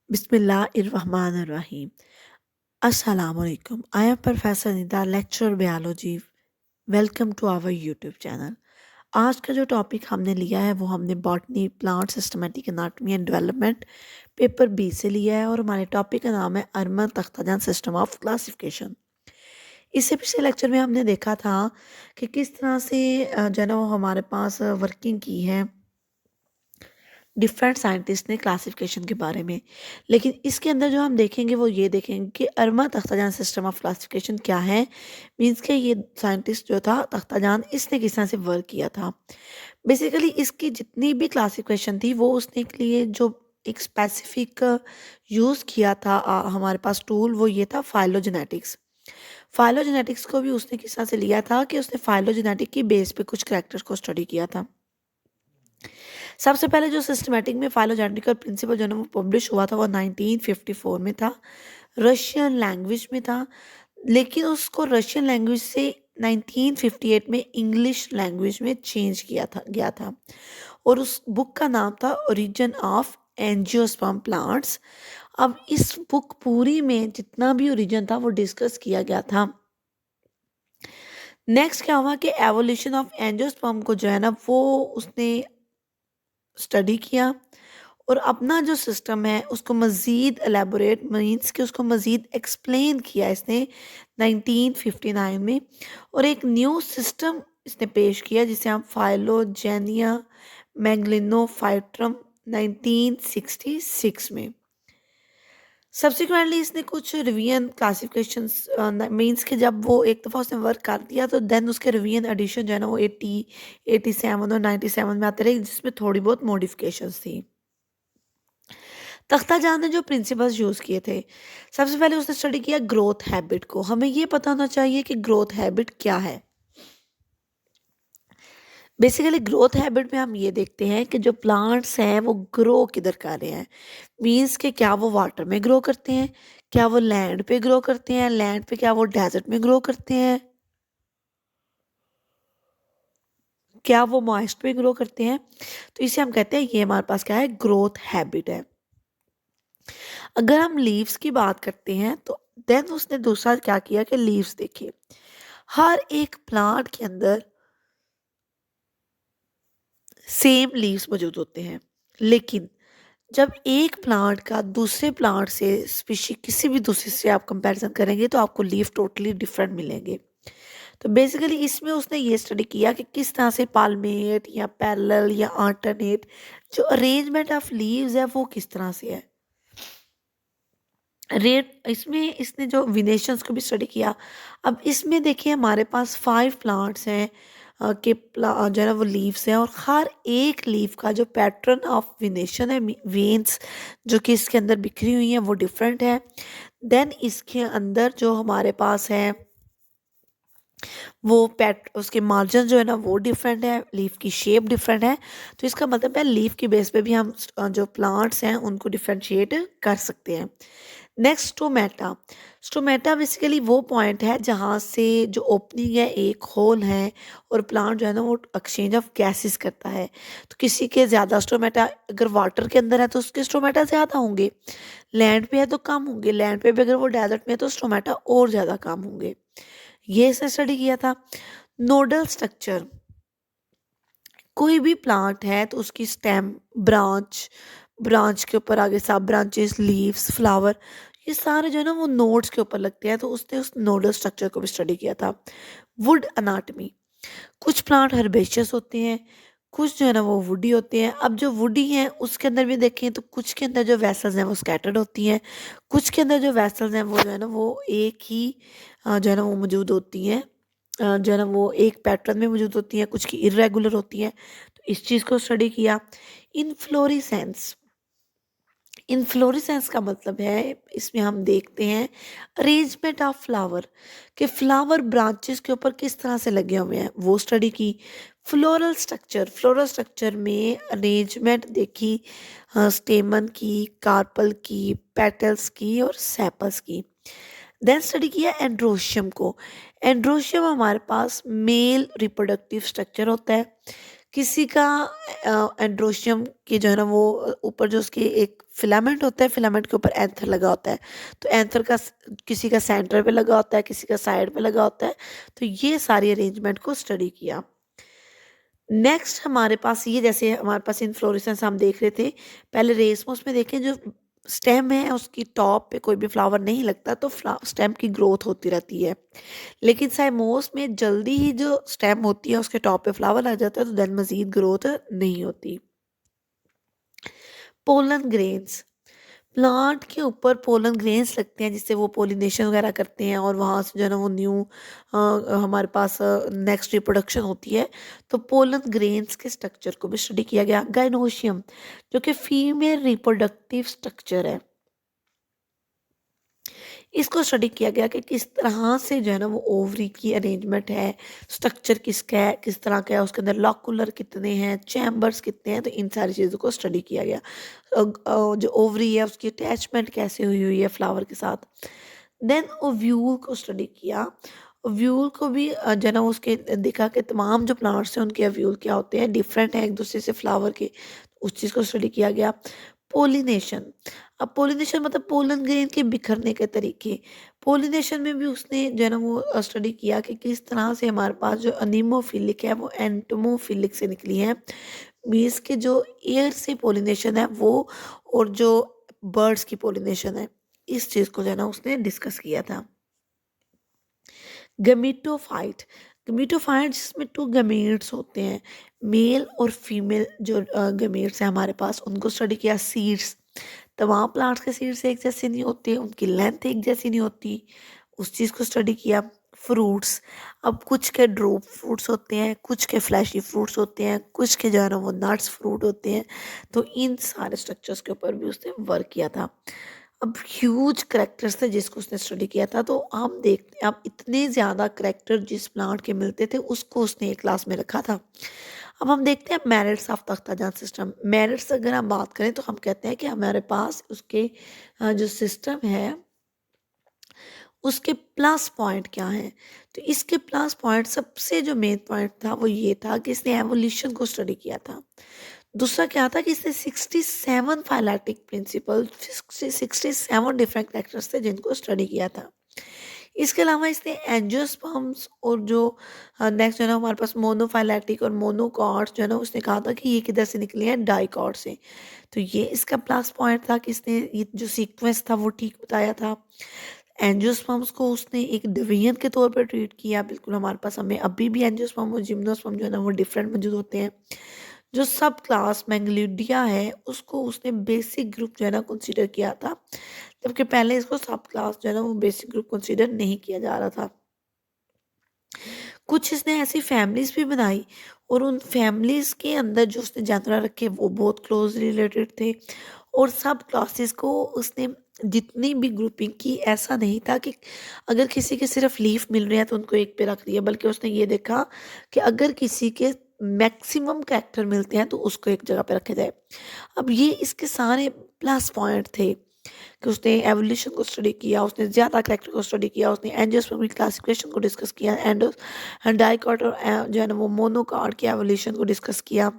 Bismillahirrahmanirrahim. Assalamu alaikum. I am Professor Nida, lecturer biology. Welcome to our YouTube channel. आज का जो topic हमने लिया है वो हमने botany plant systematic anatomy and development paper B से लिया है और हमारे टॉपिक का नाम है Armen Takhtajan system of classification. इससे पिछले लेक्चर में हमने देखा था कि किस तरह से जो है ना वो हमारे पास वर्किंग की है डिफरेंट साइंटिस्ट ने क्लासिफिकेशन के बारे में। लेकिन इसके अंदर जो हम देखेंगे वो ये देखेंगे कि Arman Takhtajan system of classification क्या है। मीन्स के ये साइंटिस्ट जो था तख्ताजान, इसने किस तरह से वर्क किया था। बेसिकली इसकी जितनी भी क्लासिफिकेशन थी वो उसने के लिए जो एक स्पेसिफिक यूज़ किया था हमारे पास टूल, वो ये था फाइलोजेनेटिक्स। फाइलोजेनेटिक्स को भी उसने किस तरह से लिया था कि उसने फाइलोजेनेटिक की बेस पे कुछ कैरेक्टर्स को स्टडी किया था। सबसे पहले जो सिस्टमैटिक में फाइलोजेनेटिकल प्रिंसिपल जो है ना वो पब्लिश हुआ था वो 1954 में था, रशियन लैंग्वेज में था। लेकिन उसको रशियन लैंग्वेज से 1958 में इंग्लिश लैंग्वेज में चेंज किया था गया था और उस बुक का नाम था ओरिजिन ऑफ एंजियोस्पर्म प्लांट्स। अब इस बुक पूरी में जितना भी ओरिजिन था वो डिस्कस किया गया था। नेक्स्ट क्या हुआ कि एवोल्यूशन ऑफ एंजियोस्पर्म को जो है ना वो उसने स्टडी किया और अपना जो सिस्टम है उसको मज़ीद एलेबोरेट मीन्स कि उसको मज़ीद एक्सप्लेन किया इसने 1959 में और एक न्यू सिस्टम इसने पेश किया जिसे हम फाइलोजेनिया मैग्लिनोफाइट्रम 1966 में। सब्सिक्वेंटली इसने कुछ रिवीजन क्लासिफिकेशंस मीन्स कि जब वो एक दफ़ा उसने वर्क कर दिया तो देन उसके रिवीजन एडिशन जो है ना वो 80, 87 और 97 में आते रहे, जिसमें थोड़ी बहुत मॉडिफिकेशंस थी। तख्ताजान ने जो प्रिंसिपल्स यूज़ किए थे, सबसे पहले उसने स्टडी किया ग्रोथ हैबिट को। हमें ये पता होना चाहिए कि ग्रोथ हैबिट क्या है। बेसिकली ग्रोथ हैबिट में हम ये देखते हैं कि जो प्लांट्स हैं वो ग्रो किधर कर रहे हैं। मीन्स कि क्या वो वाटर में ग्रो करते हैं, क्या वो लैंड पे ग्रो करते हैं, लैंड पे क्या वो डेजर्ट में ग्रो करते हैं, क्या वो मॉइस्ट पे ग्रो करते हैं। तो इसे हम कहते हैं ये हमारे पास क्या है, ग्रोथ हैबिट है। अगर हम लीव्स की बात करते हैं तो देन उसने दूसरा क्या किया कि लीव्स देखिए, हर एक प्लांट के अंदर सेम लीव्स मौजूद होते हैं। लेकिन जब एक प्लांट का दूसरे प्लांट से स्पीशी किसी भी दूसरे से आप कंपैरिजन करेंगे तो आपको लीफ टोटली डिफरेंट मिलेंगे। तो बेसिकली इसमें उसने ये स्टडी किया कि किस तरह से पालमेट या पैरेलल या अल्टरनेट जो अरेंजमेंट ऑफ लीव्स है वो किस तरह से है। रेट इसमें इसने जो विनेशंस को भी स्टडी किया। अब इसमें देखिए हमारे पास 5 प्लांट्स हैं जो है ना वो लीव्स हैं और हर एक लीफ का जो पैटर्न ऑफ विनेशन है, वेन्स जो कि इसके अंदर बिखरी हुई हैं वो डिफरेंट है। देन इसके अंदर जो हमारे पास है वो पैट उसके मार्जिन जो है ना वो डिफरेंट है, लीफ की शेप डिफरेंट है। तो इसका मतलब है लीफ की बेस पे भी हम जो प्लांट्स हैं उनको डिफ्रेंशिएट कर सकते हैं। Next stomata. स्टोमेटा बेसिकली वो पॉइंट है जहाँ से जो ओपनिंग है एक होल है और प्लांट जो है ना वो एक्सचेंज ऑफ गैसेस करता है। तो किसी के ज़्यादा स्टोमेटा अगर वाटर के अंदर है तो उसके स्टोमेटा ज़्यादा होंगे, लैंड पे है तो कम होंगे, लैंड पे भी अगर वो डेजर्ट में है तो स्टोमेटा और ज़्यादा कम होंगे। ये इसने स्टडी किया था। नोडल स्ट्रक्चर, कोई भी प्लांट है तो उसकी स्टेम, ब्रांच, ब्रांच के ऊपर आगे सब ब्रांचेस, लीव्स, फ्लावर, ये सारे जो है ना वो नोड्स के ऊपर लगते हैं। तो उसने उस नोडल स्ट्रक्चर को भी स्टडी किया था। वुड अनाटमी, कुछ प्लांट हर्बेशियस होते हैं, कुछ जो है ना वो वुडी होते हैं। अब जो वुडी हैं उसके अंदर भी देखें तो कुछ के अंदर जो वेसल्स हैं वो स्कैटर्ड होती हैं, कुछ के अंदर जो वेसल्स हैं वो जो है ना वो एक ही जो है ना वो मौजूद होती हैं, जो है ना वो एक पैटर्न में मौजूद होती हैं, कुछ की इरेगुलर होती हैं। तो इस चीज़ को स्टडी किया। इनफ्लोरेसेंस, इन्फ्लोरेसेंस का मतलब है इसमें हम देखते हैं अरेंजमेंट ऑफ फ्लावर, कि फ्लावर ब्रांचेस के ऊपर किस तरह से लगे हुए हैं वो स्टडी की। फ्लोरल स्ट्रक्चर, फ्लोरल स्ट्रक्चर में अरेंजमेंट देखी स्टेमन की, कार्पल की, पेटल्स की और सेपल्स की। देन स्टडी किया एंड्रोशियम को। एंड्रोशियम हमारे पास मेल रिप्रोडक्टिव स्ट्रक्चर होता है। किसी का एंड्रोशियम की जो है ना वो ऊपर जो उसकी एक फिलामेंट होता है, फिलामेंट के ऊपर एंथर लगा होता है। तो एंथर का किसी का सेंटर पे लगा होता है, किसी का साइड पे लगा होता है। तो ये सारी अरेंजमेंट को स्टडी किया। नेक्स्ट हमारे पास ये, जैसे हमारे पास इनफ्लोरेसेंस हम देख रहे थे, पहले रेसमस में देखें जो स्टेम है उसकी टॉप पे कोई भी फ्लावर नहीं लगता, तो स्टेम की ग्रोथ होती रहती है। लेकिन साइमोस में जल्दी ही जो स्टेम होती है उसके टॉप पे फ्लावर लग जाता है, तो देन मजीद ग्रोथ नहीं होती। पोलन ग्रेन्स, प्लांट के ऊपर पोलन ग्रेन्स लगते हैं जिससे वो पोलिनेशन वगैरह करते हैं और वहाँ से जो है ना वो न्यू हमारे पास नेक्स्ट रिप्रोडक्शन होती है। तो पोलन ग्रेन्स के स्ट्रक्चर को भी स्टडी किया गया। गाइनोशियम जो कि फीमेल रिप्रोडक्टिव स्ट्रक्चर है, इसको स्टडी किया गया कि किस तरह से जो है ना वो ओवरी की अरेंजमेंट है, स्ट्रक्चर किसका है, किस तरह का है, उसके अंदर लॉकुलर कितने हैं, चैम्बर्स कितने हैं। तो इन सारी चीज़ों को स्टडी किया गया। जो ओवरी है उसकी अटैचमेंट कैसे हुई हुई है फ्लावर के साथ। देन ओव्यूल को स्टडी किया। ओव्यूल को भी जो है ना उसके देखा कि तमाम जो प्लांट्स हैं उनके ओव्यूल क्या होते हैं, डिफरेंट है एक दूसरे से फ्लावर के, उस चीज़ को स्टडी किया गया। पोलिनेशन, अब पोलिनेशन मतलब पोलन ग्रेन के बिखरने के तरीके। पोलिनेशन में भी उसने जो है ना वो स्टडी किया कि किस तरह से हमारे पास जो अनीमोफिलिक है वो एंटोमोफिलिक से निकली है। मीन्स के जो एयर से पोलिनेशन है वो, और जो बर्ड्स की पोलिनेशन है, इस चीज़ को जो है ना उसने डिस्कस किया था। गमीटोफाइट, गमीटोफाइट जिसमें टू गमीट्स होते हैं, मेल और फीमेल जो गमीट्स हैं हमारे पास, उनको स्टडी किया। सीड्स, तमाम प्लांट्स के सीड्स एक जैसे नहीं होते, उनकी लेंथ एक जैसी नहीं होती, उस चीज़ को स्टडी किया। फ्रूट्स, अब कुछ के ड्रूप फ्रूट्स होते हैं, कुछ के फ्लैशी फ्रूट्स होते हैं, कुछ के जो है ना वो नट्स फ्रूट होते हैं। तो इन सारे स्ट्रक्चर्स के ऊपर भी उसने वर्क किया था। अब ह्यूज करेक्टर्स थे जिसको उसने स्टडी किया था। तो हम देखते हैं अब इतने ज़्यादा करेक्टर जिस प्लांट के मिलते थे उसको उसने एक क्लास में रखा था। अब हम देखते हैं मेरिट्स ऑफ तख्ताजान सिस्टम। मेरिट्स अगर हम बात करें तो हम कहते हैं कि हमारे पास उसके जो सिस्टम है उसके प्लस पॉइंट क्या हैं। तो इसके प्लस पॉइंट, सबसे जो मेन पॉइंट था वो ये था कि इसने एवोल्यूशन को स्टडी किया था। दूसरा क्या था कि इसने 67 फाइलेटिक प्रिंसिपल, 67 डिफरेंट कैरेक्टर्स थे जिनको स्टडी किया था। इसके अलावा इसने एंजियोस्पर्म्स और जो नेक्स्ट जो है ना हमारे पास मोनोफाइलेटिक और मोनोकॉट्स जो है ना उसने कहा था कि ये किधर से निकले हैं, डाइकॉट से। तो ये इसका प्लस पॉइंट था कि इसने ये जो सीक्वेंस था वो ठीक बताया था। एंजियोस्पर्म्स को उसने एक डिवीजन के तौर पर ट्रीट किया। बिल्कुल हमारे पास हमें अभी भी एंजियोस्पर्म और जिम्नोस्पर्म जो है ना वो डिफरेंट मौजूद होते हैं। जो सब क्लास मैंगलीडिया है उसको उसने बेसिक ग्रुप जो है ना कंसीडर किया था, जबकि पहले इसको सब क्लास जो है ना वो बेसिक ग्रुप कंसीडर नहीं किया जा रहा था। कुछ इसने ऐसी फैमिलीज भी बनाई और उन फैमिलीज के अंदर जो उसने जानवर रखे वो बहुत क्लोज रिलेटेड थे। और सब क्लासेस को उसने जितनी भी ग्रुपिंग की, ऐसा नहीं था कि अगर किसी के सिर्फ लीफ मिल रहे हैं तो उनको एक पे रख दिया, बल्कि उसने ये देखा कि अगर किसी के मैक्सिमम कैरेक्टर मिलते हैं तो उसको एक जगह पे रखा जाए। अब ये इसके सारे प्लस पॉइंट थे कि उसने एवोल्यूशन को स्टडी किया, उसने ज़्यादा कैरेक्टर को स्टडी किया, उसने एंजियोस्पर्म क्लासिफिकेशन को डिस्कस किया, एंड डाइकॉट और जो है ना वो मोनोकॉट की एवोल्यूशन को डिस्कस किया।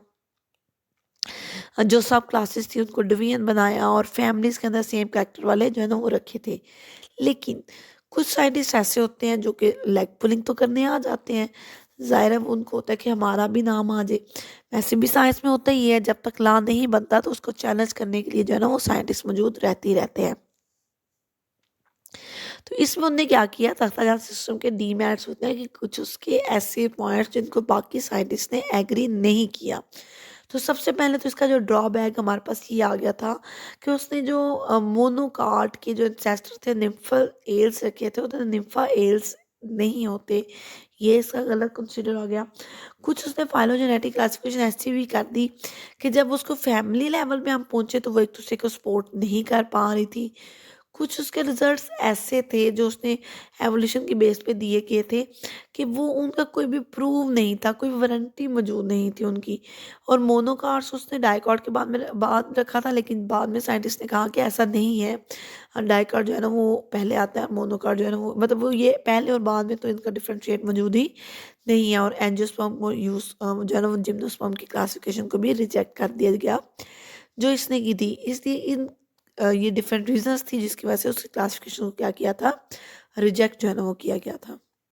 जो सब क्लासेस थी उनको डिवीजन बनाया और फैमिलीज के अंदर सेम कैरेक्टर वाले जो है ना वो रखे थे। लेकिन कुछ साइंटिस्ट ऐसे होते हैं जो कि लेग पुलिंग तो करने आ जाते हैं, ज़ाहिर है वो उनको होता है कि हमारा भी नाम आ जाए। वैसे भी साइंस में होता ही है, जब तक ला नहीं बनता तो उसको चैलेंज करने के लिए जो है ना वो साइंटिस्ट मौजूद रहते ही रहते हैं। तो इसमें उन्होंने क्या किया, तख्ताजान सिस्टम के डीमैट्स होते हैं कि कुछ उसके ऐसे पॉइंट्स जिनको बाकी साइंटिस्ट ने एग्री नहीं किया। तो सबसे पहले तो इसका जो ड्रॉबैक हमारे पास ये आ गया था कि उसने जो मोनोकाट के जो इंसेस्टर थे निम्फल एल्स रखे थे, उधर निम्फा एल्स नहीं होते, ये इसका गलत कंसिडर हो गया। कुछ उसने फाइलोजेनेटिक क्लासिफिकेशन ऐसी भी कर दी कि जब उसको फैमिली लेवल पे हम पहुंचे तो वो एक दूसरे को सपोर्ट नहीं कर पा रही थी। कुछ उसके रिजल्ट्स ऐसे थे जो उसने एवोल्यूशन की बेस पे दिए किए थे कि वो उनका कोई भी प्रूव नहीं था, कोई वारंटी मौजूद नहीं थी उनकी। और मोनोकार्ड्स उसने डाइकॉट के बाद रखा था, लेकिन बाद में साइंटिस्ट ने कहा कि ऐसा नहीं है। डाइकॉट जो है ना वो पहले आता है, मोनोकार्ड जो है ना वो मतलब वो ये पहले और बाद में तो इनका डिफरेंशिएट मौजूद ही नहीं है। और एंजियोस्पर्म को यूज़ जो है ना वो जिम्नोस्पर्म की क्लासिफिकेशन को भी रिजेक्ट कर दिया गया जो इसने की थी। इसलिए ये डिफरेंट रीजंस थी जिसकी वजह से उसकी क्लासिफिकेशन को क्या किया था, रिजेक्ट जो है ना वो किया गया था।